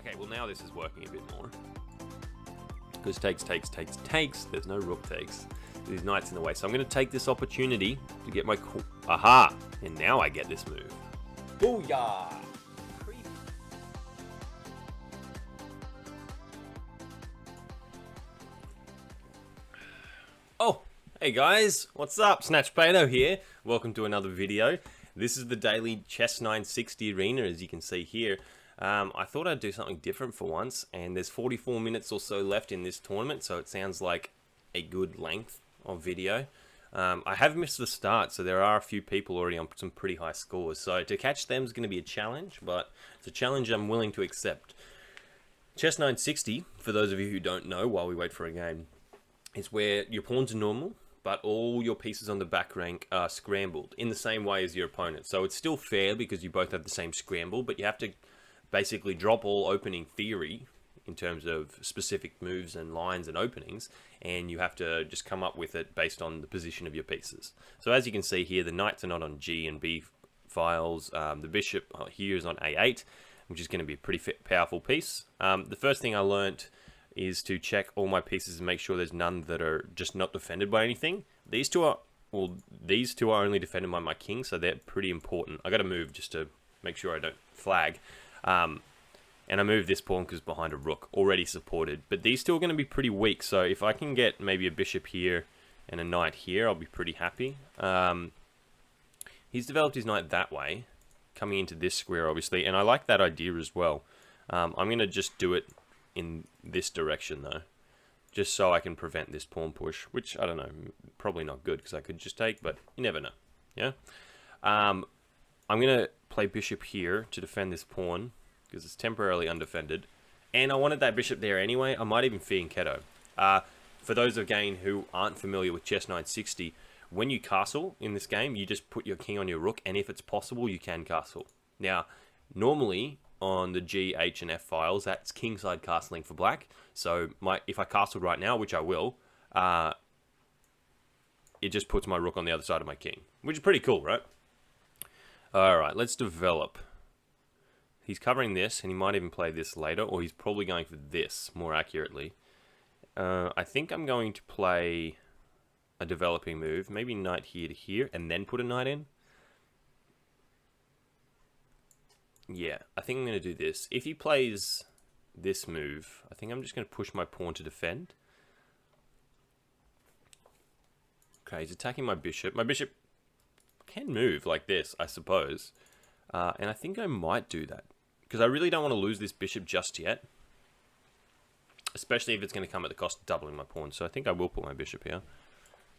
Okay, well now this is working a bit more. Because takes. There's no rook takes. These knights in the way. So I'm going to take this opportunity to get my... Aha! And now I get this move. Booyah! Oh, hey guys, what's up? SnatchPato here. Welcome to another video. This is the daily Chess960 arena, as you can see here. I thought I'd do something different for once, and there's 44 minutes or so left in this tournament, so it sounds like a good length of video. I have missed the start, so there are a few people already on some pretty high scores, so to catch them is going to be a challenge, but it's a challenge I'm willing to accept. Chess960, for those of you who don't know while we wait for a game, is where your pawns are normal, but all your pieces on the back rank are scrambled in the same way as your opponent. So it's still fair because you both have the same scramble, but you have to basically drop all opening theory in terms of specific moves and lines and openings, and you have to just come up with it based on the position of your pieces. So as you can see here, the knights are not on G and B files. The bishop here is on A8, which is going to be a pretty powerful piece. The first thing I learnt is to check all my pieces and make sure there's none that are just not defended by anything. These two are only defended by my king, so they're pretty important. I got to move just to make sure I don't flag. And I move this pawn because behind a rook, already supported. But these two are going to be pretty weak, so if I can get maybe a bishop here and a knight here, I'll be pretty happy. He's developed his knight that way, coming into this square, obviously, and I like that idea as well. I'm going to just do it in this direction, though, just so I can prevent this pawn push, which, I don't know, probably not good, because I could just take, but you never know, yeah? I'm going to play bishop here to defend this pawn, because it's temporarily undefended. And I wanted that bishop there anyway. I might even fianchetto. For those again who aren't familiar with Chess960, when you castle in this game, you just put your king on your rook, and if it's possible, you can castle. Now, normally on the G, H, and F files, that's kingside castling for black. So if I castle right now, which I will, it just puts my rook on the other side of my king, which is pretty cool, right? Alright, let's develop. He's covering this, and he might even play this later, or he's probably going for this, more accurately. I think I'm going to play a developing move, maybe knight here to here, and then put a knight in. Yeah, I think I'm going to do this. If he plays this move, I think I'm just going to push my pawn to defend. Okay, he's attacking my bishop. My bishop can move like this, I suppose. And I think I might do that, because I really don't want to lose this bishop just yet, especially if it's going to come at the cost of doubling my pawn. So I think I will put my bishop here.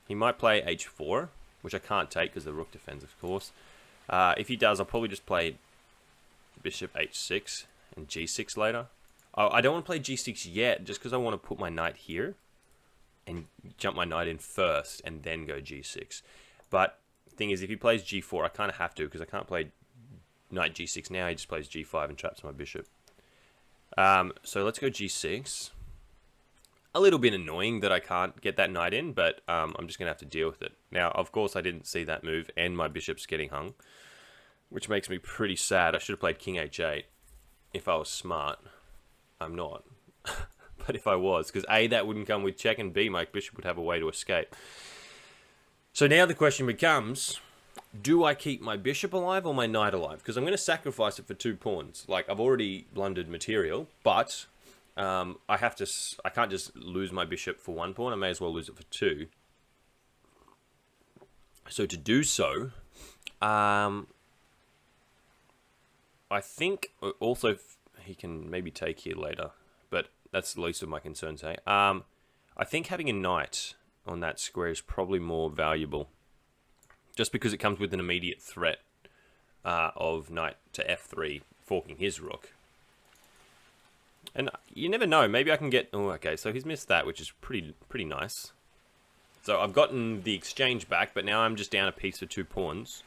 He might play h4, which I can't take because the rook defends, of course. If he does, I'll probably just play bishop h6 and g6 later. I don't want to play g6 yet, just because I want to put my knight here and jump my knight in first and then go g6. But the thing is, if he plays g4, I kind of have to, because I can't play knight g6 now. He just plays g5 and traps my bishop. So let's go g6. A little bit annoying that I can't get that knight in, but I'm just going to have to deal with it. Now, of course, I didn't see that move, and my bishop's getting hung, which makes me pretty sad. I should have played king h8 if I was smart. I'm not. But if I was, because A, that wouldn't come with check, and B, my bishop would have a way to escape. So now the question becomes, do I keep my bishop alive or my knight alive? Because I'm going to sacrifice it for 2 pawns. Like, I've already blundered material, but I can't just lose my bishop for 1 pawn. I may as well lose it for 2. So to do so, I think also he can maybe take here later, but that's the least of my concerns, eh? I think having a knight on that square is probably more valuable, just because it comes with an immediate threat of knight to f3, forking his rook. And you never know, maybe I can get... Oh, okay, so he's missed that, which is pretty nice. So I've gotten the exchange back, but now I'm just down a piece for 2 pawns.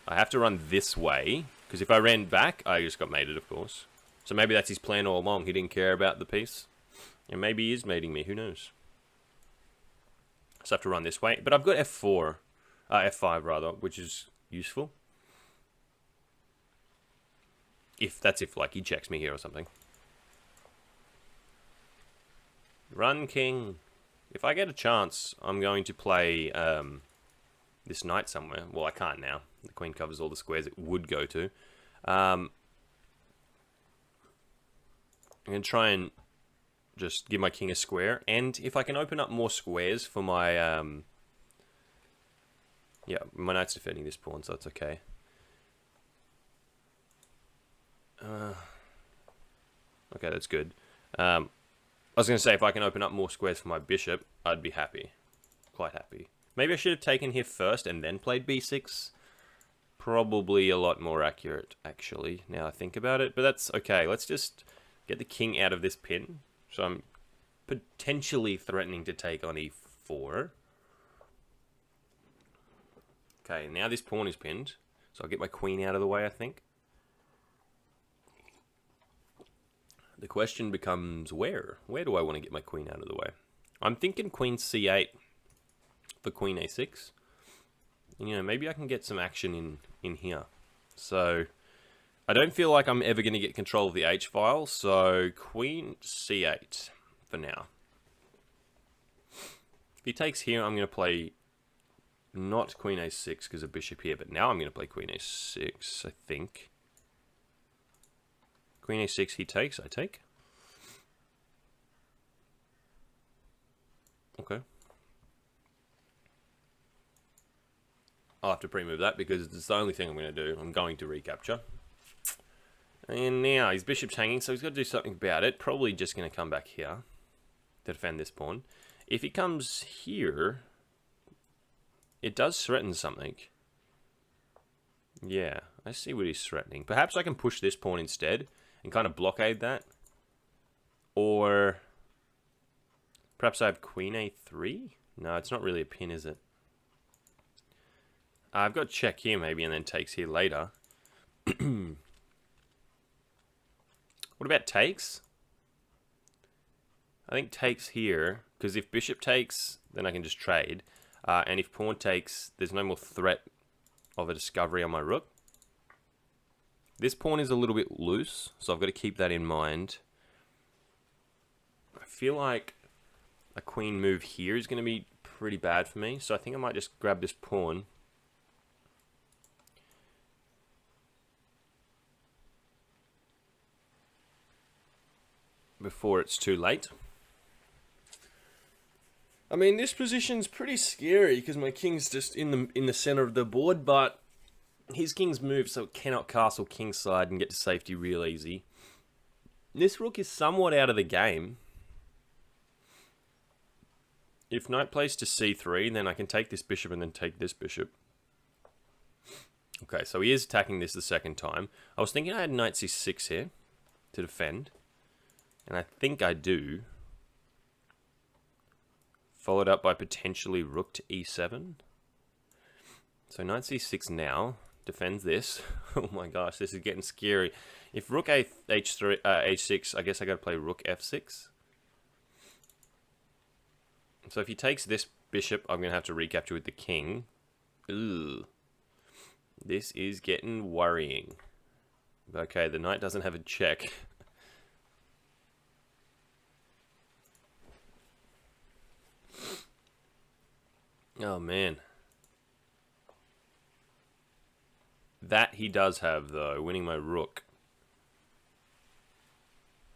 I have to run this way, because if I ran back, I just got mated, of course. So maybe that's his plan all along. He didn't care about the piece. And maybe he is mating me, who knows? So I have to run this way. But I've got f4, f5 rather, which is useful. If like he checks me here or something. Run, king. If I get a chance, I'm going to play this knight somewhere. Well, I can't now. The queen covers all the squares it would go to. I'm going to try and just give my king a square. And if I can open up more squares for my... yeah, my knight's defending this pawn, so it's okay. Okay, that's good. I was going to say, if I can open up more squares for my bishop, I'd be happy. Quite happy. Maybe I should have taken here first and then played b6. Probably a lot more accurate, actually, now I think about it. But that's okay. Let's just get the king out of this pin. So I'm potentially threatening to take on e4. Okay, now this pawn is pinned. So I'll get my queen out of the way, I think. The question becomes where? Where do I want to get my queen out of the way? I'm thinking queen c8 for queen a6. And, you know, maybe I can get some action in here. So I don't feel like I'm ever going to get control of the h-file. So queen c8 for now. If he takes here, I'm going to play not queen a6 because of bishop here. But now I'm going to play queen a6, I think. Queen a6, he takes, I take. Okay. I'll have to pre-move that because it's the only thing I'm going to do. I'm going to recapture. And now his bishop's hanging, so he's got to do something about it. Probably just going to come back here to defend this pawn. If he comes here, it does threaten something. Yeah, I see what he's threatening. Perhaps I can push this pawn instead and kind of blockade that. Or perhaps I have queen a3? No, it's not really a pin, is it? I've got check here maybe and then takes here later. What about takes? I think takes here, because if bishop takes, then I can just trade. And if pawn takes, there's no more threat of a discovery on my rook. This pawn is a little bit loose, so I've got to keep that in mind. I feel like a queen move here is going to be pretty bad for me, so I think I might just grab this pawn. Before it's too late. I mean, this position's pretty scary because my king's just in the center of the board, but his king's moved, so it cannot castle kingside and get to safety real easy. This rook is somewhat out of the game. If knight plays to c3, then I can take this bishop and then take this bishop. Okay, so he is attacking this the second time. I was thinking I had knight c6 here to defend. And I think I do. Followed up by potentially rook to e7. So knight c6 now. Defends this. Oh my gosh, this is getting scary. If rook h6, I guess I gotta play rook f6. So if he takes this bishop, I'm gonna have to recapture with the king. Ugh. This is getting worrying. Okay, the knight doesn't have a check. Oh man. That he does have though, winning my rook.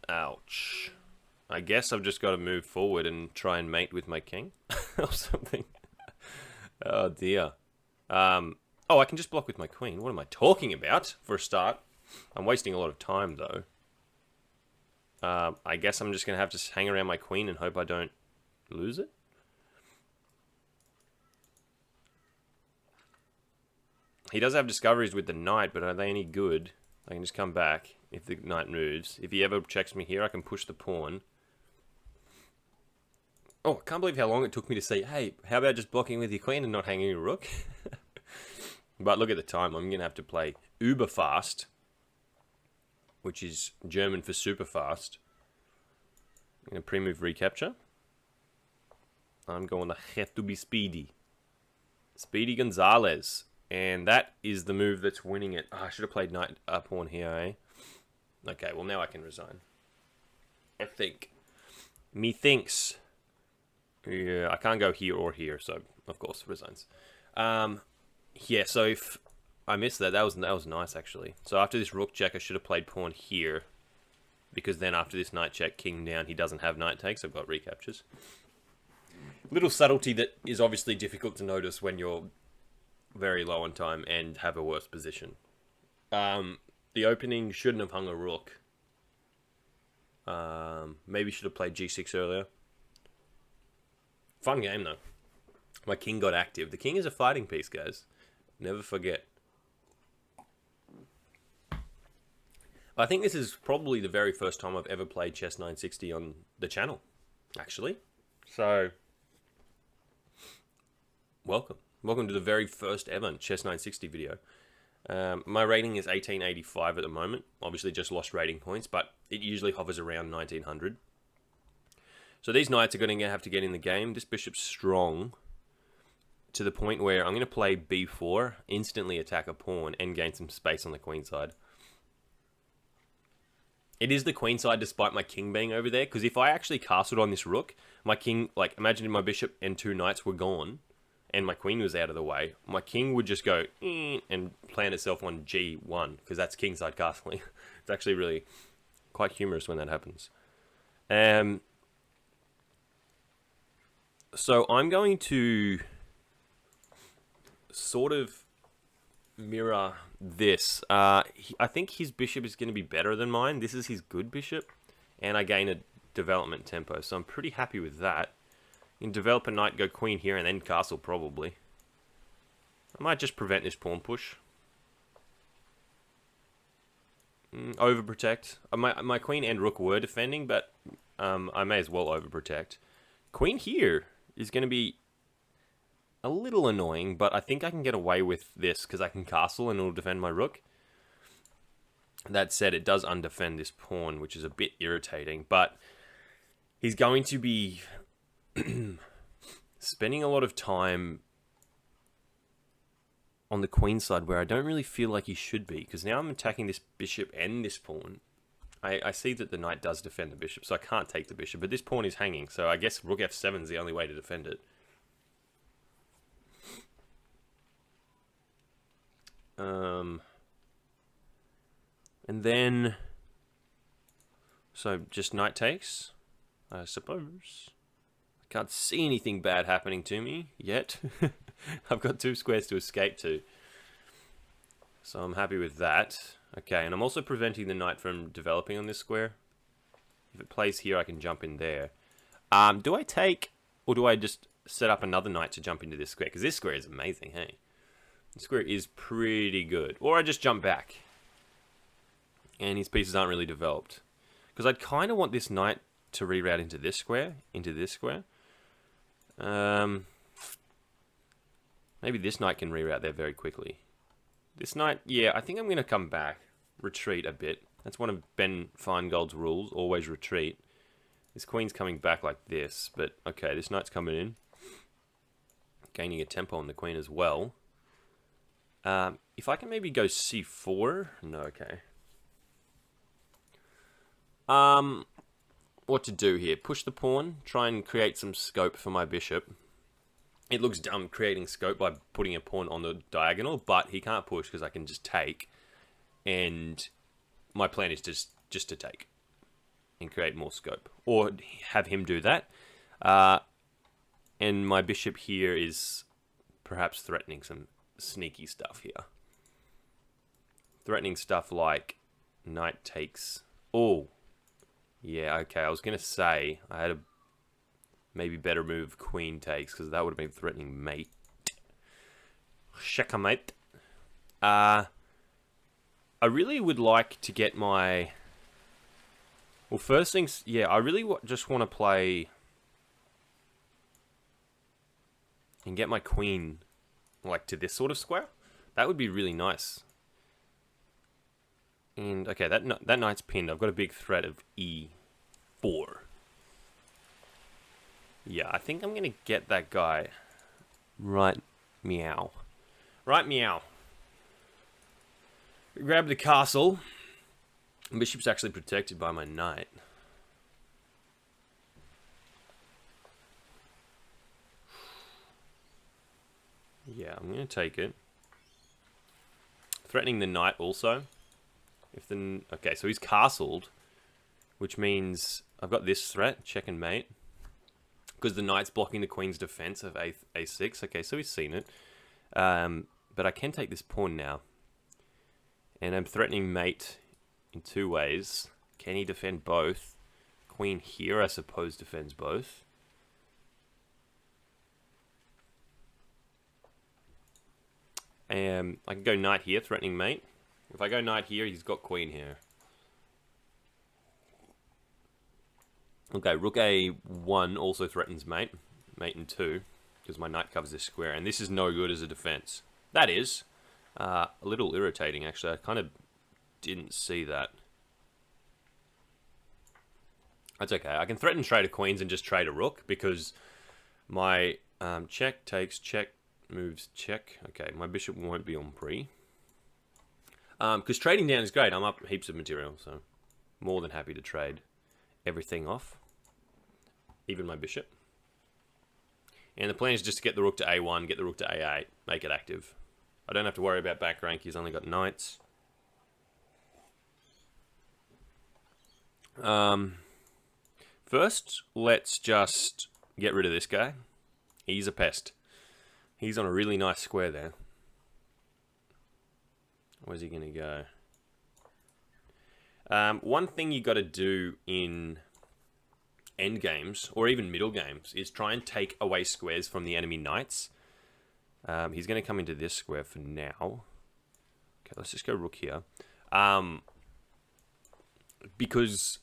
Ouch. I guess I've just got to move forward and try and mate with my king or something. Oh dear. Oh, I can just block with my queen. What am I talking about for a start? I'm wasting a lot of time though. I guess I'm just going to have to hang around my queen and hope I don't lose it. He does have discoveries with the knight, but are they any good? I can just come back if the knight moves. If he ever checks me here, I can push the pawn. Oh, I can't believe how long it took me to say, hey, how about just blocking with your queen and not hanging your rook? But look at the time. I'm going to have to play uber fast, which is German for super fast. I'm going to pre-move recapture. I'm going to have to be speedy. Speedy Gonzalez. And that is the move that's winning it. Oh, I should have played knight pawn here, eh? Okay, well now I can resign. I think. Methinks. Yeah, I can't go here or here, so of course resigns. Yeah, so if I missed that, that was nice actually. So after this rook check, I should have played pawn here, because then after this knight check, king down, he doesn't have knight takes. I've got recaptures. Little subtlety that is obviously difficult to notice when you're very low on time and have a worse position. The opening shouldn't have hung a rook. Maybe should have played g6 earlier. Fun game though. My king got active. The king is a fighting piece, guys. Never forget. I think this is probably the very first time I've ever played Chess960 on the channel, actually. So, welcome. Welcome to the very first ever Chess960 video. My rating is 1885 at the moment. Obviously just lost rating points, but it usually hovers around 1900. So these knights are going to have to get in the game. This bishop's strong to the point where I'm going to play b4, instantly attack a pawn, and gain some space on the queen side. It is the queen side despite my king being over there, because if I actually castled on this rook, my king, like imagine if my bishop and two knights were gone, and my queen was out of the way, my king would just go and plant itself on g1, because that's kingside castling. It's actually really quite humorous when that happens. So I'm going to sort of mirror this. I think his bishop is going to be better than mine. This is his good bishop, and I gain a development tempo, so I'm pretty happy with that. You can develop a knight, go queen here, and then castle probably. I might just prevent this pawn push. Overprotect. My queen and rook were defending, but I may as well overprotect. Queen here is going to be a little annoying, but I think I can get away with this because I can castle and it'll defend my rook. That said, it does undefend this pawn, which is a bit irritating, but he's going to be spending a lot of time on the queen side where I don't really feel like he should be, because now I'm attacking this bishop and this pawn. I see that the knight does defend the bishop, so I can't take the bishop, but this pawn is hanging, so I guess rook f7 is the only way to defend it. And then, so just knight takes, I suppose. I can't see anything bad happening to me yet. I've got two squares to escape to, so I'm happy with that. Okay, and I'm also preventing the knight from developing on this square. If it plays here, I can jump in there. Do I take, or do I just set up another knight to jump into this square? Because this square is amazing, hey? This square is pretty good. Or I just jump back. And his pieces aren't really developed. Because I'd kind of want this knight to reroute into this square. Maybe this knight can reroute there very quickly. This knight, yeah, I think I'm going to come back. Retreat a bit. That's one of Ben Feingold's rules. Always retreat. This queen's coming back like this. But, okay, this knight's coming in. Gaining a tempo on the queen as well. If I can maybe go c4. No, okay. What to do here? Push the pawn. Try and create some scope for my bishop. It looks dumb creating scope by putting a pawn on the diagonal, but he can't push because I can just take. And my plan is just to take and create more scope. Or have him do that. And my bishop here is perhaps threatening some sneaky stuff here. Threatening stuff like knight takes. Oh, yeah, okay. I was going to say I had a maybe better move queen takes, because that would have been threatening mate. Checkmate. I really would like to get my... Well, first things... Yeah, I really just want to play... and get my queen, like, to this sort of square. That would be really nice. And, okay, that knight's pinned. I've got a big threat of e4. Yeah, I think I'm going to get that guy. Right meow. Right meow. Grab the castle. Bishop's actually protected by my knight. Yeah, I'm going to take it. Threatening the knight also. Okay, so he's castled, which means I've got this threat, check and mate, because the knight's blocking the queen's defense of a6. Okay, so he's seen it. But I can take this pawn now. And I'm threatening mate in two ways. Can he defend both? Queen here, I suppose, defends both. And I can go knight here, threatening mate. If I go knight here, he's got queen here. Okay, rook a1 also threatens mate. Mate in 2, because my knight covers this square. And this is no good as a defense. That is a little irritating, actually. I kind of didn't see that. That's okay. I can threaten trade of queens and just trade a rook, because my check takes check, moves check. Okay, my bishop won't be on pre. Because trading down is great. I'm up heaps of material, so more than happy to trade everything off. Even my bishop. And the plan is just to get the rook to a1, get the rook to a8, make it active. I don't have to worry about back rank. He's only got knights. First, let's just get rid of this guy. He's a pest. He's on a really nice square there. Where's he going to go? One thing you got to do in end games, or even middle games, is try and take away squares from the enemy knights. He's going to come into this square for now. Okay, let's just go rook here. Because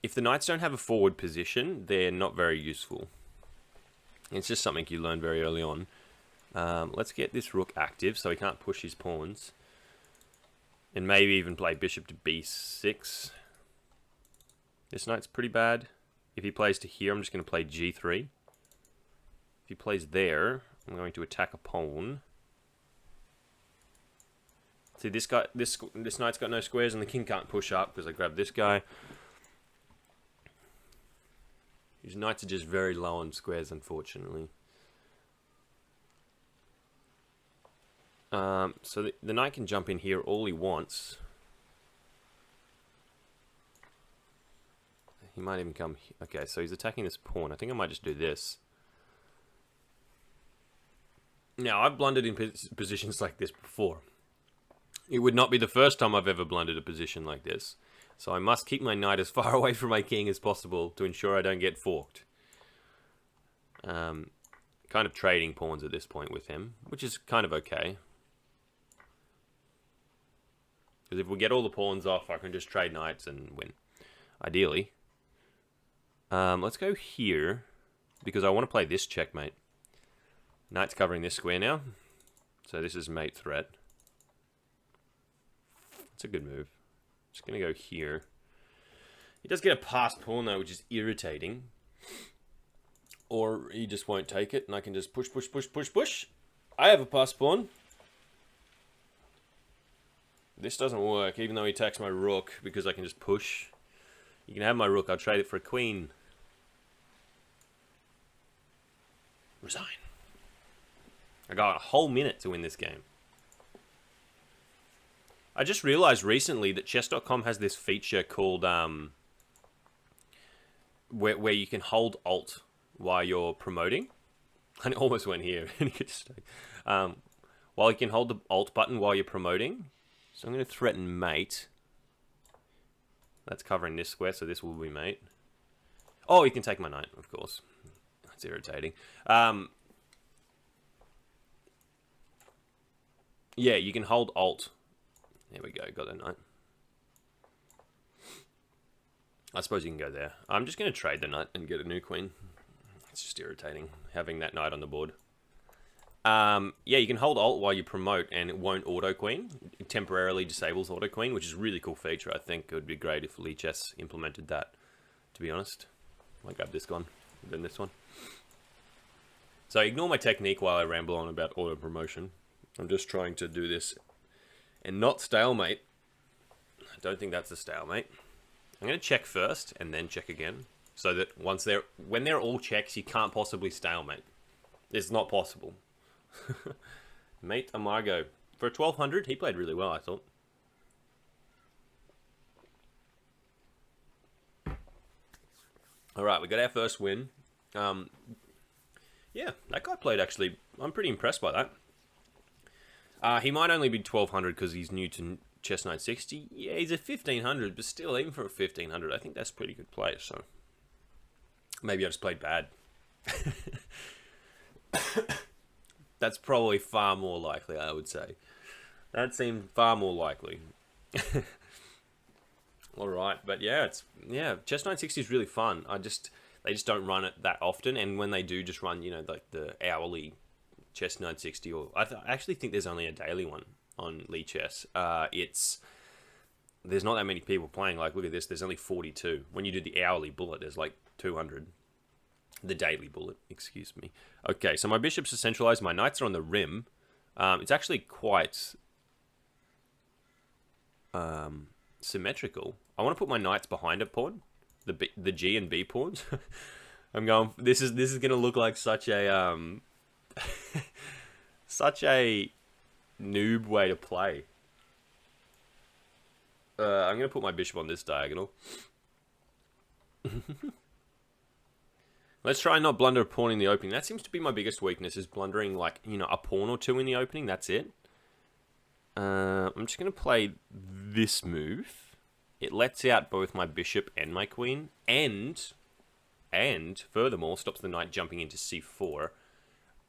if the knights don't have a forward position, they're not very useful. It's just something you learn very early on. Let's get this rook active so he can't push his pawns. And maybe even play bishop to b6. This knight's pretty bad. If he plays to here, I'm just going to play g3. If he plays there, I'm going to attack a pawn. See, this knight's got no squares, and the king can't push up because I grabbed this guy. These knights are just very low on squares, unfortunately. So the knight can jump in here all he wants. He might even come here. Okay, so he's attacking this pawn. I think I might just do this. Now, I've blundered in positions like this before. It would not be the first time I've ever blundered a position like this. So I must keep my knight as far away from my king as possible to ensure I don't get forked. Kind of trading pawns at this point with him, which is kind of okay. Because if we get all the pawns off, I can just trade knights and win. Ideally. Let's go here, because I want to play this checkmate. Knight's covering this square now. So this is mate threat. It's a good move. Just going to go here. He does get a passed pawn though, which is irritating. Or he just won't take it, and I can just push, push, push, push, push. I have a passed pawn. This doesn't work, even though he attacks my rook, because I can just push. You can have my rook, I'll trade it for a queen. Resign. I got a whole minute to win this game. I just realized recently that chess.com has this feature called where you can hold alt while you're promoting. And it almost went here. While you can hold the alt button while you're promoting. So I'm going to threaten mate. That's covering this square, so this will be mate. Oh, you can take my knight, of course. That's irritating. Yeah, you can hold alt. There we go, got the knight. I suppose you can go there. I'm just going to trade the knight and get a new queen. It's just irritating, having that knight on the board. Yeah, you can hold alt while you promote, and it won't auto queen. It temporarily disables auto queen, which is a really cool feature. I think it would be great if Chess implemented that, to be honest. I'll grab this one, then this one. So ignore my technique while I ramble on about auto promotion. I'm just trying to do this and not stalemate. don't think that's a stalemate. I'm going to check first and then check again. So that when they're all checks, you can't possibly stalemate. It's not possible. Mate Amargo. For 1200, he played really well, I thought. Alright, we got our first win. Yeah, that guy played actually. I'm pretty impressed by that. He might only be 1200 because he's new to Chess960. Yeah, he's a 1500, but still, even for a 1500, I think that's pretty good play, so... Maybe I just played bad. That's probably far more likely, I would say. That seemed far more likely. Alright, but yeah, Chess960 is really fun. They just don't run it that often, and when they do just run, you know, like the hourly Chess960, or I actually think there's only a daily one on Lee Chess. There's not that many people playing. Like, look at this, there's only 42. When you do the hourly bullet, there's like 200. The daily bullet, excuse me. Okay, so my bishops are centralized, my knights are on the rim. It's actually quite symmetrical. I want to put my knights behind a pawn, the G and B pawns. I'm going. This is going to look like such a such a noob way to play. I'm going to put my bishop on this diagonal. Let's try and not blunder a pawn in the opening. That seems to be my biggest weakness, is blundering, like, you know, a pawn or two in the opening. That's it. I'm just going to play this move. It lets out both my bishop and my queen, and furthermore, stops the knight jumping into c4.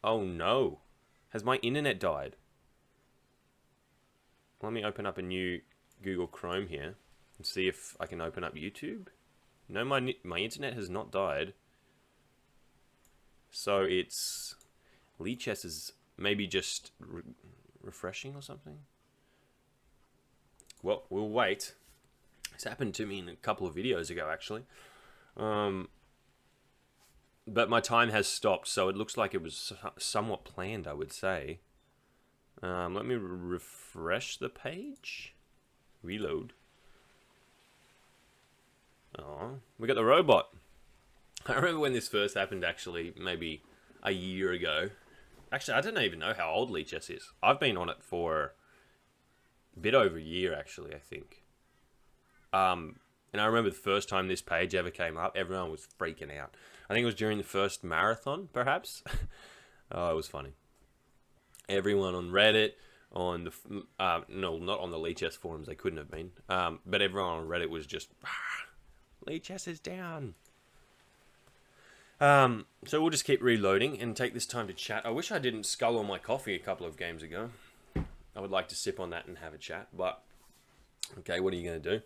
Oh no. Has my internet died? Let me open up a new Google Chrome here and see if I can open up YouTube. No, my internet has not died. So it's... Lee Chess is maybe just refreshing or something? Well, we'll wait. This happened to me in a couple of videos ago, actually. But my time has stopped, so it looks like it was somewhat planned, I would say. Let me refresh the page. Reload. Oh, we got the robot. I remember when this first happened, actually, maybe a year ago. Actually, I don't even know how old Lee Chess is. I've been on it for a bit over a year, actually, I think. And I remember the first time this page ever came up, everyone was freaking out. I think it was during the first marathon, perhaps. Oh, it was funny. Everyone on Reddit, on the... no, not on the Lee Chess forums, they couldn't have been. But everyone on Reddit was just... Lee Chess is down. So we'll just keep reloading and take this time to chat. I wish I didn't scull on my coffee a couple of games ago. I would like to sip on that and have a chat, but... Okay, what are you going to do?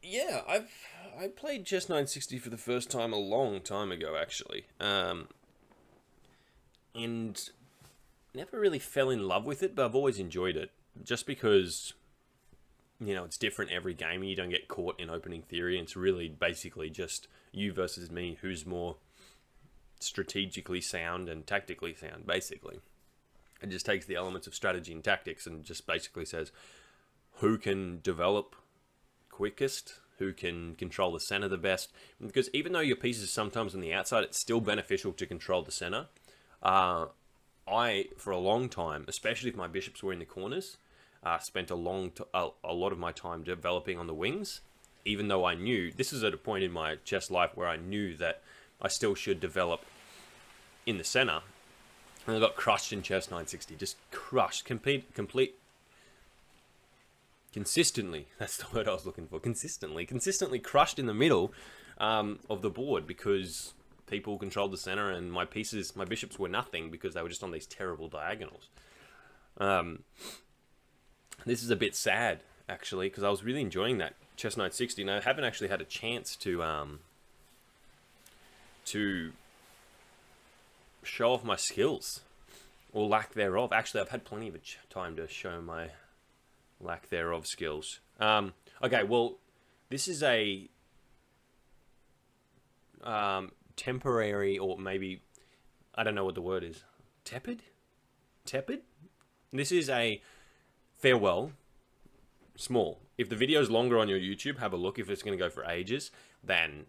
Yeah, I played Chess960 for the first time a long time ago, actually. And never really fell in love with it, but I've always enjoyed it. Just because, you know, it's different every game and you don't get caught in opening theory. It's really basically just you versus me, who's more strategically sound and tactically sound, basically. It just takes the elements of strategy and tactics and just basically says who can develop quickest, who can control the center the best. Because even though your piece is sometimes on the outside, it's still beneficial to control the center. I, for a long time, especially if my bishops were in the corners, spent a lot of my time developing on the wings, even though I knew, this is at a point in my chess life where I knew that I still should develop in the center. And I got crushed in Chess960, just crushed, consistently, that's the word I was looking for, consistently crushed in the middle of the board because people controlled the center and my bishops were nothing because they were just on these terrible diagonals. This is a bit sad, actually, because I was really enjoying that Chess960, and I haven't actually had a chance to show off my skills, or lack thereof. Actually, I've had plenty of time to show my lack thereof skills. Okay, well, this is a temporary, or maybe, I don't know what the word is, tepid? This is a farewell small. If the video is longer on your YouTube, have a look. If it's going to go for ages, then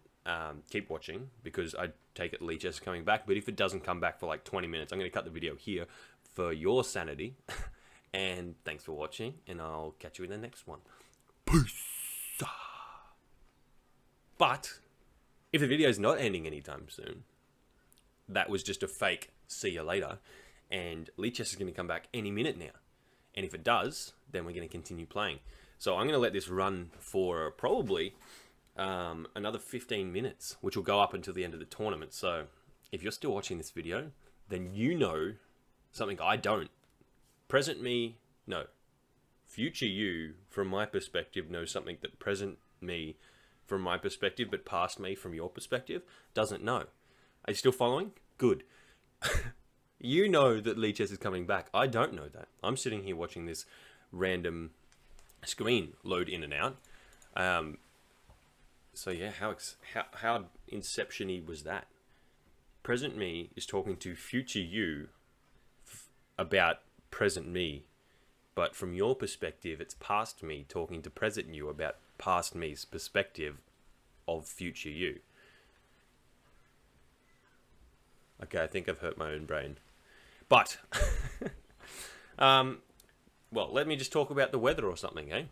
keep watching, because I take it Lee Chess is coming back. But if it doesn't come back for like 20 minutes, I'm going to cut the video here for your sanity. And thanks for watching, and I'll catch you in the next one. Peace. But if the video is not ending anytime soon, that was just a fake see you later, and Lee Chess is going to come back any minute now. And if it does, then we're going to continue playing. So I'm going to let this run for probably another 15 minutes, which will go up until the end of the tournament. So if you're still watching this video, then you know something I don't. Present me, no. Future you, from my perspective, knows something that present me, from my perspective, but past me, from your perspective, doesn't know. Are you still following? Good. You know that Lee Chess is coming back. I don't know that. I'm sitting here watching this random screen load in and out. So yeah, how inception-y was that? Present me is talking to future you about present me, but from your perspective, it's past me talking to present you about past me's perspective of future you. Okay, I think I've hurt my own brain. But, well, let me just talk about the weather or something, eh?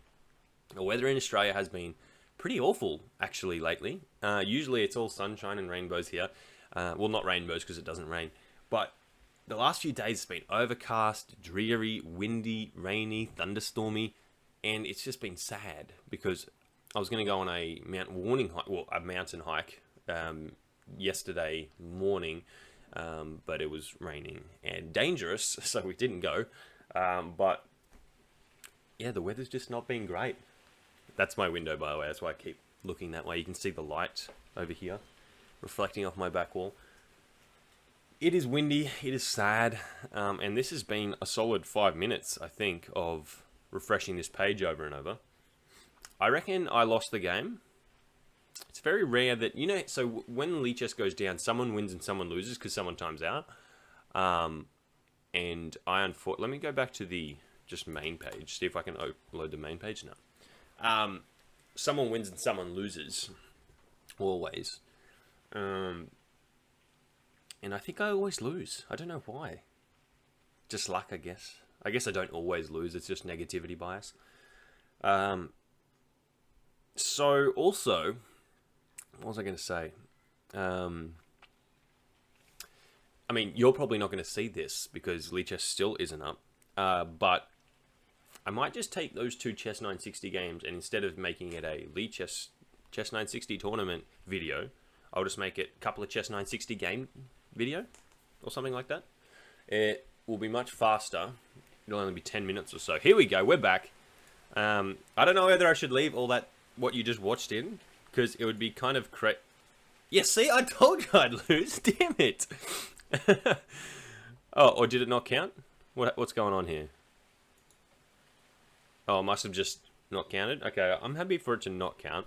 The weather in Australia has been pretty awful, actually, lately. Usually it's all sunshine and rainbows here. Well, not rainbows because it doesn't rain. But the last few days it's been overcast, dreary, windy, rainy, thunderstormy. And it's just been sad because I was going to go on a mountain hike yesterday morning, but it was raining and dangerous, so we didn't go. But yeah, the weather's just not been great. That's my window, by the way. That's why I keep looking that way. You can see the light over here reflecting off my back wall. It is windy. It is sad. And this has been a solid 5 minutes, I think, of refreshing this page over and over. I reckon I lost the game. It's very rare that, you know, so when Lee Chess goes down, someone wins and someone loses because someone times out. And let me go back to the just main page, see if I can load the main page now. Someone wins and someone loses, always. And I think I always lose. I don't know why. Just luck, I guess. I guess I don't always lose. It's just negativity bias. So also, what was I going to say? I mean, you're probably not going to see this because Lee Chess still isn't up. But I might just take those two Chess960 games, and instead of making it a Lee Chess960 tournament video, I'll just make it a couple of Chess960 game video or something like that. It will be much faster. It'll only be 10 minutes or so. Here we go. We're back. I don't know whether I should leave all that what you just watched in, because it would be kind of Yeah, see, I told you I'd lose. Damn it. Oh, or did it not count? What's going on here? Oh, it must have just not counted. Okay, I'm happy for it to not count.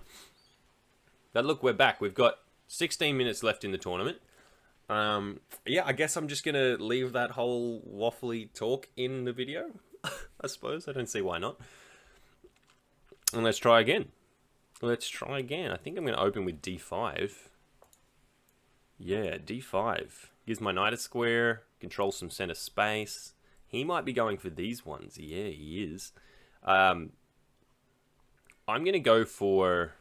But look, we're back. We've got 16 minutes left in the tournament. Yeah, I guess I'm just going to leave that whole waffly talk in the video, I suppose. I don't see why not. And let's try again. Let's try again. I think I'm going to open with d5. Yeah, d5. Gives my knight a square, controls some center space. He might be going for these ones. Yeah, he is. I'm going to go for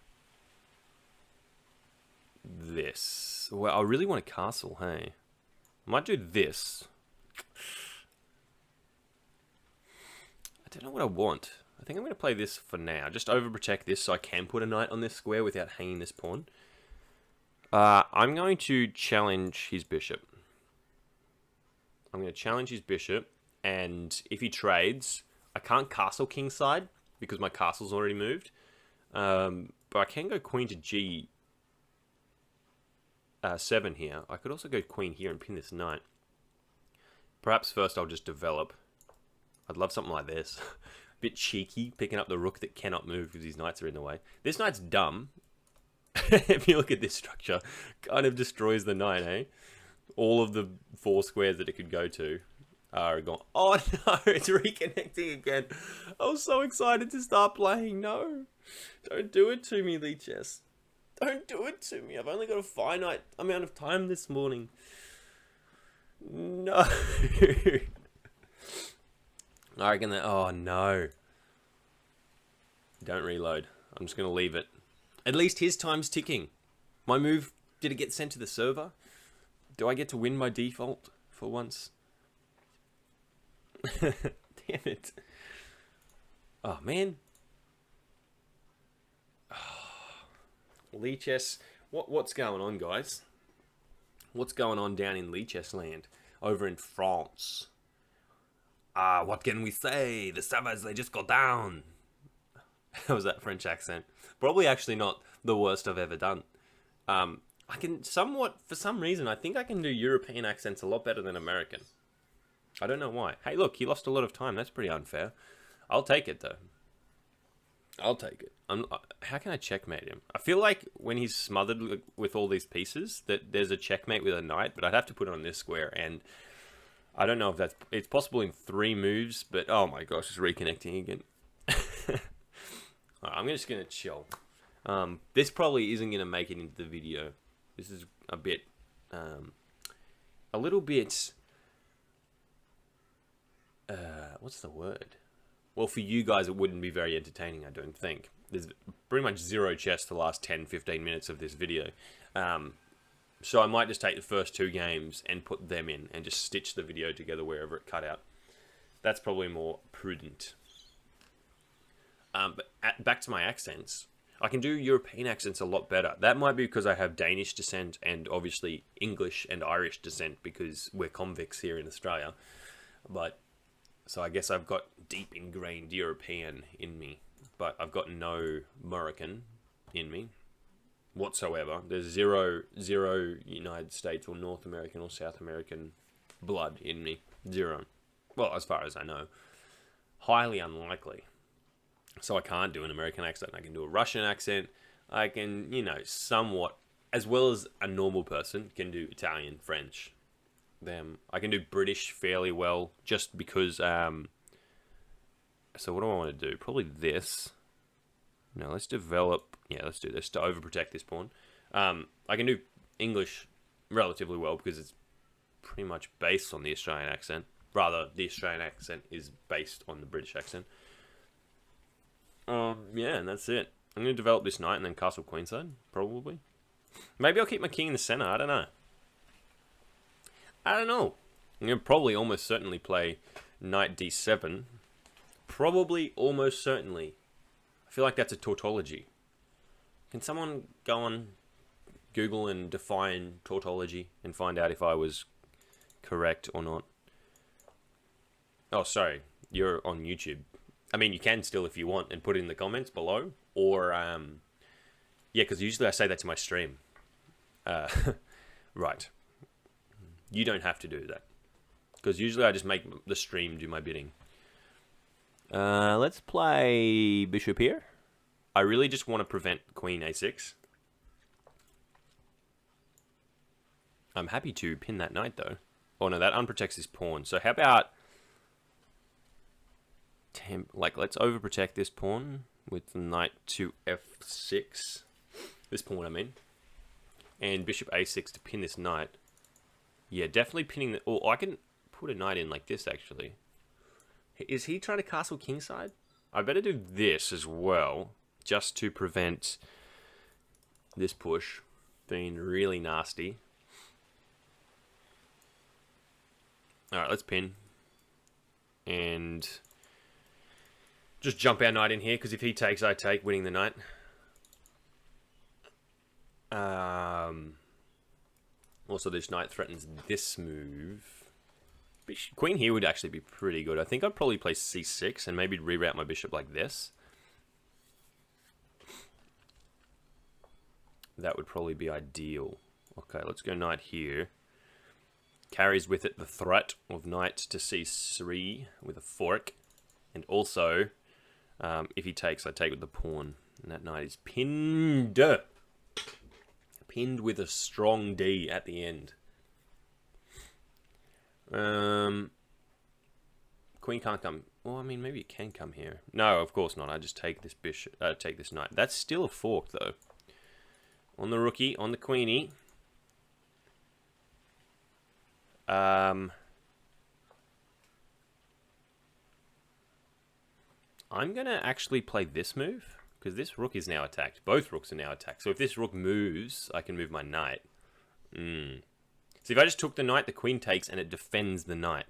this. Well, I really want a castle, hey? I might do this. I don't know what I want. I think I'm going to play this for now. Just overprotect this so I can put a knight on this square without hanging this pawn. I'm going to challenge his bishop. I'm going to challenge his bishop, and if he trades, I can't castle kingside because my castle's already moved. But I can go queen to g7 here. I could also go queen here and pin this knight. Perhaps first I'll just develop. I'd love something like this. A bit cheeky, picking up the rook that cannot move because his knights are in the way. This knight's dumb. If you look at this structure, kind of destroys the knight, eh? All of the 4 squares that it could go to. are gone. Oh no, it's reconnecting again. I was so excited to start playing. No, don't do it to me, Chess. Don't do it to me. I've only got a finite amount of time this morning. No. I reckon that. Oh no. Don't reload. I'm just going to leave it. At least his time's ticking. My move, did it get sent to the server? Do I get to win by default for once? Damn it. Oh, man. Chess. What's going on, guys? What's going on down in Chess land? Over in France. What can we say? The servers, they just got down. How was that French accent? Probably actually not the worst I've ever done. I can somewhat, for some reason, I think I can do European accents a lot better than American. I don't know why. Hey, look, he lost a lot of time. That's pretty unfair. I'll take it, though. I'll take it. How can I checkmate him? I feel like when he's smothered with all these pieces, that there's a checkmate with a knight, but I'd have to put it on this square, and I don't know if it's possible in 3 moves, but oh my gosh, it's reconnecting again. I'm just going to chill. This probably isn't going to make it into the video. This is a bit, a little bit, what's the word? Well, for you guys, it wouldn't be very entertaining, I don't think. There's pretty much zero chess the last 10-15 minutes of this video. So I might just take the first 2 games and put them in and just stitch the video together wherever it cut out. That's probably more prudent. But back to my accents. I can do European accents a lot better. That might be because I have Danish descent and obviously English and Irish descent because we're convicts here in Australia. But so I guess I've got deep ingrained European in me, but I've got no Moroccan in me whatsoever. There's zero United States or North American or South American blood in me. Zero. Well, as far as I know. Highly unlikely. So I can't do an American accent. I can do a Russian accent. I can, somewhat, as well as a normal person, can do Italian, French. I can do British fairly well, just because, so what do I want to do? Probably this. No, let's develop, let's do this to overprotect this pawn. I can do English relatively well, because it's pretty much based on the Australian accent. Rather, the Australian accent is based on the British accent. Yeah, and that's it. I'm going to develop this knight and then castle queenside, probably. Maybe I'll keep my king in the center, I don't know. I'm going to probably almost certainly play knight d7. Probably almost certainly. I feel like that's a tautology. Can someone go on Google and define tautology and find out if I was correct or not? Oh, sorry. You're on YouTube. I mean, you can still if you want and put it in the comments below. Or, yeah, because usually I say that to my stream. Right. You don't have to do that. Because usually I just make the stream do my bidding. Let's play bishop here. I really just want to prevent queen a6. I'm happy to pin that knight, though. Oh, no, that unprotects this pawn. So how about... let's overprotect this pawn with the knight to f6. This pawn, I mean. And bishop a6 to pin this knight. Yeah, definitely pinning the... Oh, I can put a knight in like this, actually. Is he trying to castle kingside? I better do this as well, just to prevent this push being really nasty. Alright, let's pin. And... just jump our knight in here, because if he takes, I take, winning the knight. Also, this knight threatens this move. Queen here would actually be pretty good. I think I'd probably play c6 and maybe reroute my bishop like this. That would probably be ideal. Okay, let's go knight here. Carries with it the threat of knight to c3 with a fork. And also... if he takes, I take with the pawn. And that knight is pinned. Pinned with a strong D at the end. queen can't come. Well, I mean, maybe it can come here. No, of course not. I just take this bishop, take this knight. That's still a fork, though. On the rookie, on the queenie. I'm gonna actually play this move because this rook is now attacked. Both rooks are now attacked. So if this rook moves, I can move my knight. So if I just took the knight, the queen takes, and it defends the knight.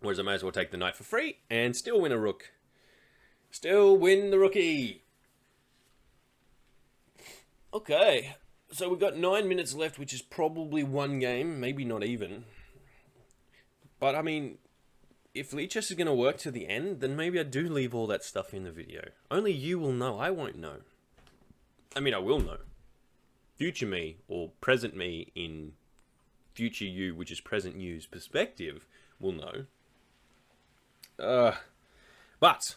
Whereas I may as well take the knight for free and still win a rook. Still win the rookie. Okay, so we've got 9 minutes left, which is probably one game, maybe not even. But I mean, if Lichess is going to work to the end, then maybe I do leave all that stuff in the video. Only you will know. I won't know. I mean, I will know. Future me, or present me in future you, which is present you's perspective, will know. But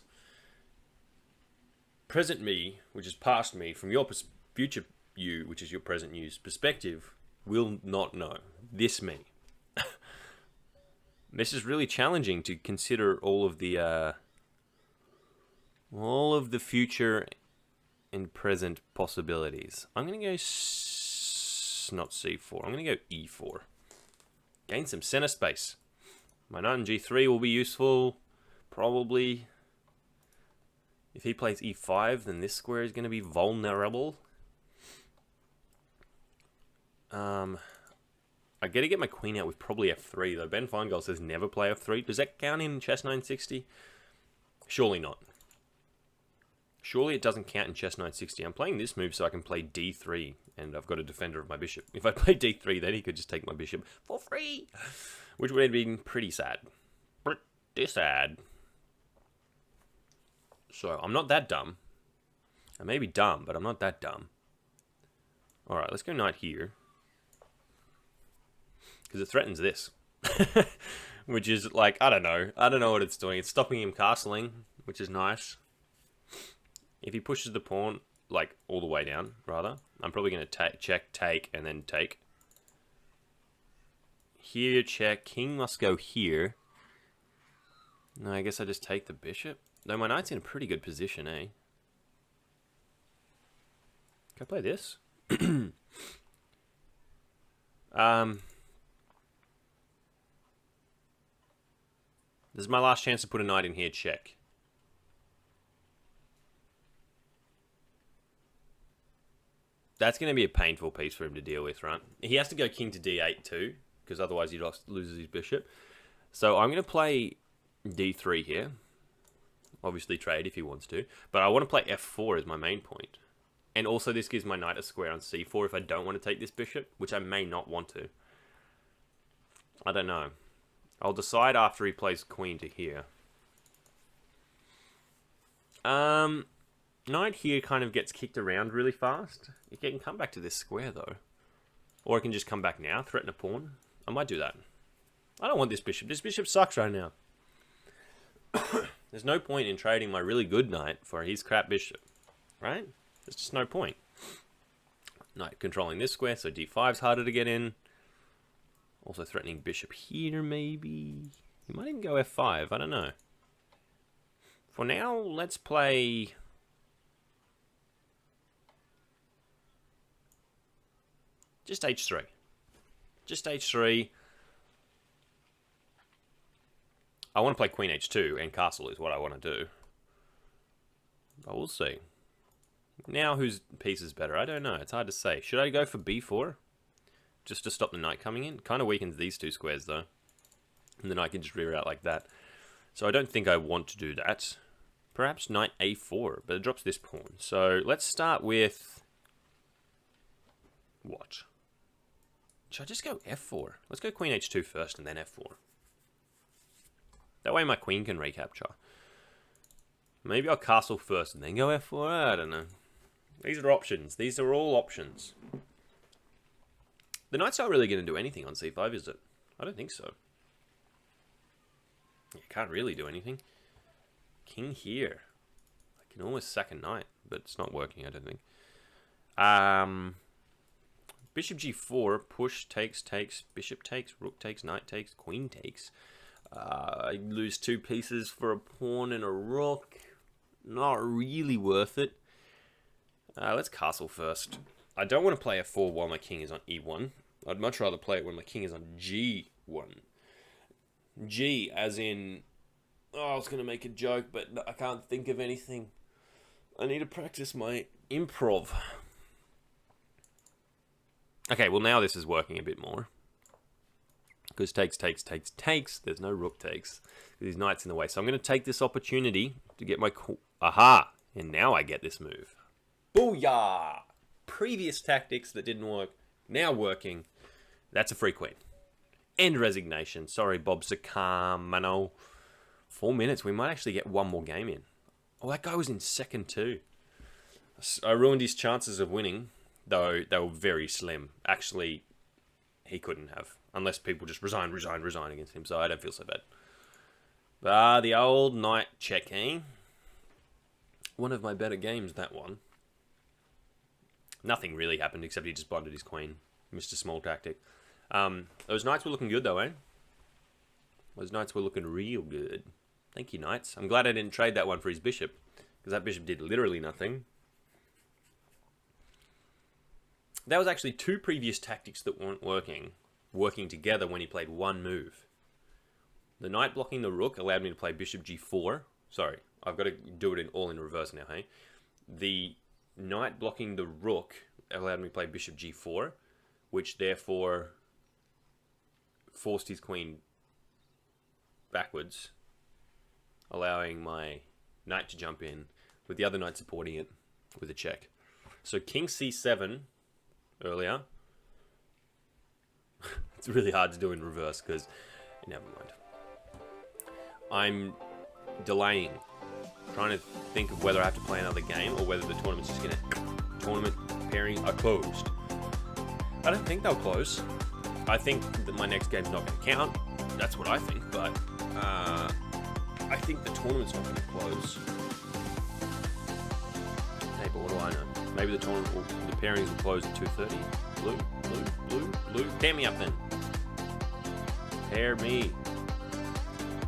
present me, which is past me, from your future you, which is your present you's perspective, will not know. This me. This is really challenging to consider all of the future and present possibilities. I'm gonna go not c4. I'm gonna go e4. Gain some center space. My knight on g3 will be useful. Probably. If he plays e5, then this square is going to be vulnerable. I gotta get my queen out with probably f3, though. Ben Feingold says never play f3. Does that count in Chess960? Surely not. Surely it doesn't count in Chess960. I'm playing this move so I can play d3, and I've got a defender of my bishop. If I play d3, then he could just take my bishop for free, which would have been pretty sad. Pretty sad. So, I'm not that dumb. I may be dumb, but I'm not that dumb. Alright, let's go knight here. Because it threatens this. Which is, like, I don't know. I don't know what it's doing. It's stopping him castling, which is nice. If he pushes the pawn, like, all the way down, rather, I'm probably going to check, take, and then take. Here, check. King must go here. No, I guess I just take the bishop. Though my knight's in a pretty good position, eh? Can I play this? This is my last chance to put a knight in here, check. That's going to be a painful piece for him to deal with, right? He has to go king to d8 too, because otherwise he loses his bishop. So I'm going to play d3 here. Obviously trade if he wants to. But I want to play f4 as my main point. And also this gives my knight a square on c4 if I don't want to take this bishop, which I may not want to. I don't know. I'll decide after he plays queen to here. Knight here kind of gets kicked around really fast. It can come back to this square though. Or it can just come back now, threaten a pawn. I might do that. I don't want this bishop. This bishop sucks right now. There's no point in trading my really good knight for his crap bishop. Right? There's just no point. Knight controlling this square, so d5's harder to get in. Also threatening bishop here, maybe. He might even go f5, I don't know. For now, let's play... just h3. Just h3. I want to play queen h2, and castle is what I want to do. But we'll see. Now whose piece is better? I don't know. It's hard to say. Should I go for b4? Just to stop the knight coming in? Kind of weakens these two squares, though. And the knight can just rear out like that. So I don't think I want to do that. Perhaps knight a4, but it drops this pawn. So let's start with... what? Should I just go f4? Let's go queen h2 first and then f4. That way my queen can recapture. Maybe I'll castle first and then go f4. I don't know. These are options. These are all options. The knight's not really going to do anything on c5, is it? I don't think so. You can't really do anything. King here. I can almost sack a knight, but it's not working, I don't think. Bishop g4, push, takes, bishop takes, rook takes, knight takes, queen takes. I lose 2 pieces for a pawn and a rook. Not really worth it. Let's castle first. I don't want to play f4 while my king is on e1. I'd much rather play it when my king is on g1. G as in... Oh, I was going to make a joke, but I can't think of anything. I need to practice my improv. Okay, well now this is working a bit more. Because takes. There's no rook takes. His knight's in the way. So I'm going to take this opportunity to get my... Aha! And now I get this move. Booyah! Previous tactics that didn't work, now working. That's a free queen. End resignation. Sorry, Bob Sacamano. 4 minutes. We might actually get one more game in. Oh, that guy was in second too. I ruined his chances of winning, though they were very slim. Actually, he couldn't have. Unless people just resign against him. So I don't feel so bad. The old knight checking. One of my better games, that one. Nothing really happened except he just blundered his queen. Mr. Small tactic. Those knights were looking good though, eh? Those knights were looking real good. Thank you, knights. I'm glad I didn't trade that one for his bishop. Because that bishop did literally nothing. That was actually 2 previous tactics that weren't working together when he played one move. The knight blocking the rook allowed me to play bishop g4. Sorry, I've got to do it all in reverse now, hey? The knight blocking the rook allowed me to play bishop g4, which therefore forced his queen backwards, allowing my knight to jump in, with the other knight supporting it with a check. So king c7 earlier. It's really hard to do in reverse because, never mind. I'm delaying, trying to think of whether I have to play another game or whether the tournament's just gonna... Tournament pairings are closed. I don't think they'll close. I think that my next game's not gonna count. That's what I think, but I think the tournament's not gonna close. Hey, but what do I know? Maybe the tournament will, the pairings will close at 2:30. Blue. Pair me up then. Pair me.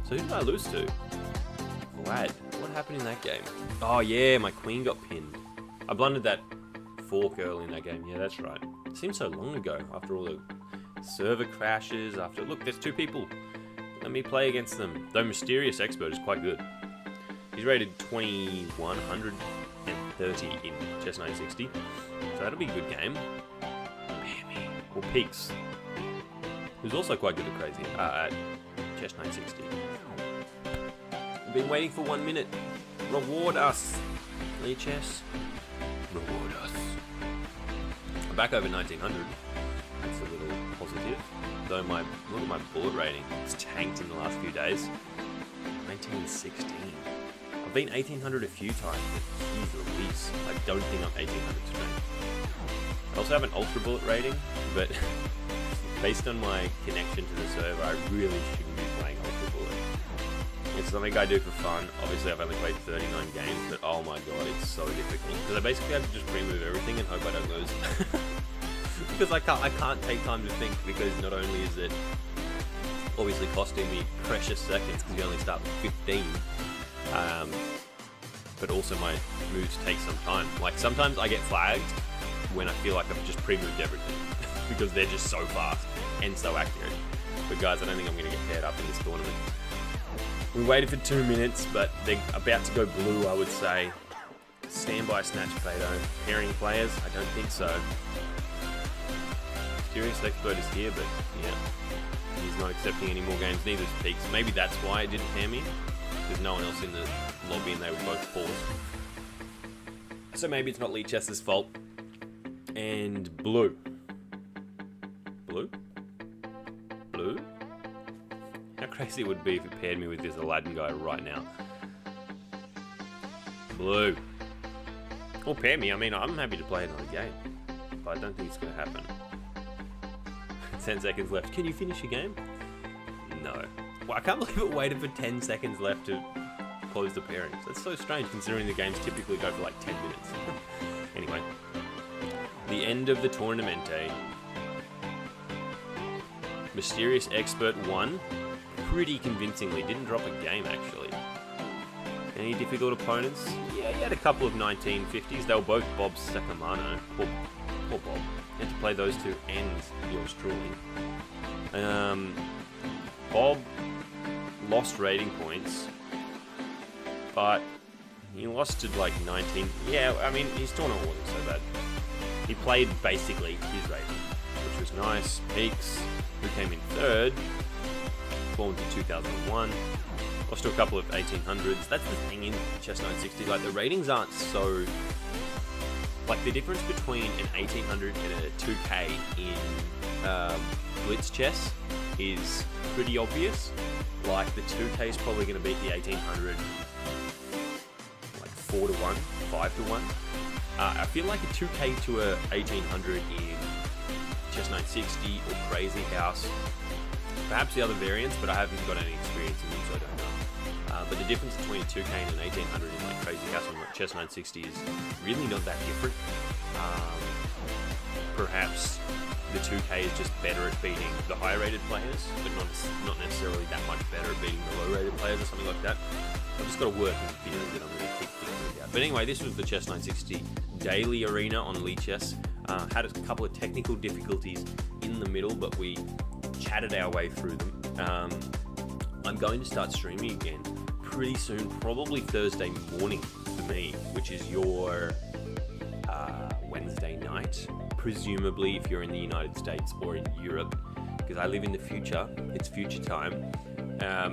So who did I lose to? Vlad. What happened in that game? Oh yeah, my queen got pinned. I blundered that fork early in that game. Yeah, that's right. It seems so long ago after all the server crashes. After look, there's 2 people. Let me play against them. Though Mysterious Expert is quite good. He's rated 2130 in Chess960. So that'll be a good game. Or Peaks, who's also quite good at crazy at Chess960. I've been waiting for 1 minute. Reward us, Lee Chess. Reward us. I'm back over 1900. That's a little positive. Though look at my bullet rating. It's tanked in the last few days. 1916. I've been 1800 a few times, but geez Louise, I don't think I'm 1800 strength. I also have an ultra bullet rating, but based on my connection to the server, I really shouldn't be playing ultra bullet. It's something I do for fun. Obviously, I've only played 39 games, but oh my god, it's so difficult. Because I basically have to just pre-move everything and hope I don't lose. Because I can't take time to think, because not only is it obviously costing me precious seconds, because you only start with 15, but also my moves take some time. Like sometimes I get flagged when I feel like I've just pre-moved everything because they're just so fast and so accurate. But guys, I don't think I'm going to get paired up in this tournament. We waited for 2 minutes, but they're about to go blue, I would say. Stand by SnatchPato. Pairing players? I don't think so. Mysterious Expert is here, but yeah, he's not accepting any more games, neither is Peaks. Maybe that's why it didn't pair me. There's no one else in the lobby and they were both paused. So maybe it's not Lee Chess's fault. And blue. Blue? Blue? How crazy it would be if it paired me with this Aladdin guy right now. Blue. Or pair me, I mean, I'm happy to play another game. But I don't think it's going to happen. 10 seconds left. Can you finish your game? No. Well, I can't believe it waited for 10 seconds left to close the pairings. That's so strange considering the games typically go for like 10 minutes. Anyway. The end of the tournament, eh? Mysterious Expert 1. pretty convincingly. Didn't drop a game, actually. Any difficult opponents? Yeah, he had a couple of 1950s. They were both Bob Sacamano. Poor Bob. He had to play those two and yours truly. Bob lost rating points, but he lost to like 19. Yeah, I mean, his tournament wasn't so bad. He played basically his rating, which was nice. Peaks, who came in third, formed in 2001. Lost to a couple of 1800s. That's the thing in Chess960. Like, the ratings aren't so... Like, the difference between an 1800 and a 2K in Blitz chess is pretty obvious. Like, the 2K is probably going to beat the 1800 like 4 to 1, 5 to 1. I feel like a 2K to a 1800 in Chess960 or Crazy House. Perhaps the other variants, but I haven't got any experience in them, so I don't know. But the difference between a 2K and an 1800 in like Crazy House and Chess960 is really not that different. Perhaps the 2K is just better at beating the higher rated players, but not necessarily that much better at beating the low rated players or something like that. I've just got to work in the theory that I'm going to keep figuring it out. But anyway, this was the Chess960 daily arena on Lee Chess. Had a couple of technical difficulties in the middle, but we chatted our way through them. I'm going to start streaming again pretty soon, probably Thursday morning for me, which is your Wednesday night, presumably if you're in the United States or in Europe, because I live in the future. It's future time.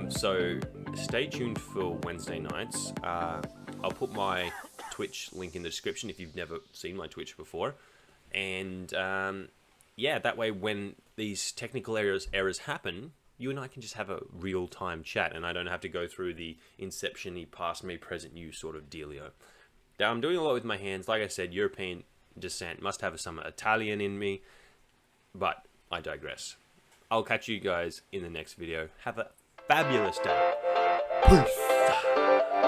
So stay tuned for Wednesday nights. I'll put my Twitch link in the description if you've never seen my Twitch before. And yeah, that way when these technical errors happen, you and I can just have a real-time chat, and I don't have to go through the inception-y, past me, present you sort of dealio. Now, I'm doing a lot with my hands. Like I said, European descent, must have some Italian in me, but I digress. I'll catch you guys in the next video. Have a fabulous day. Peace.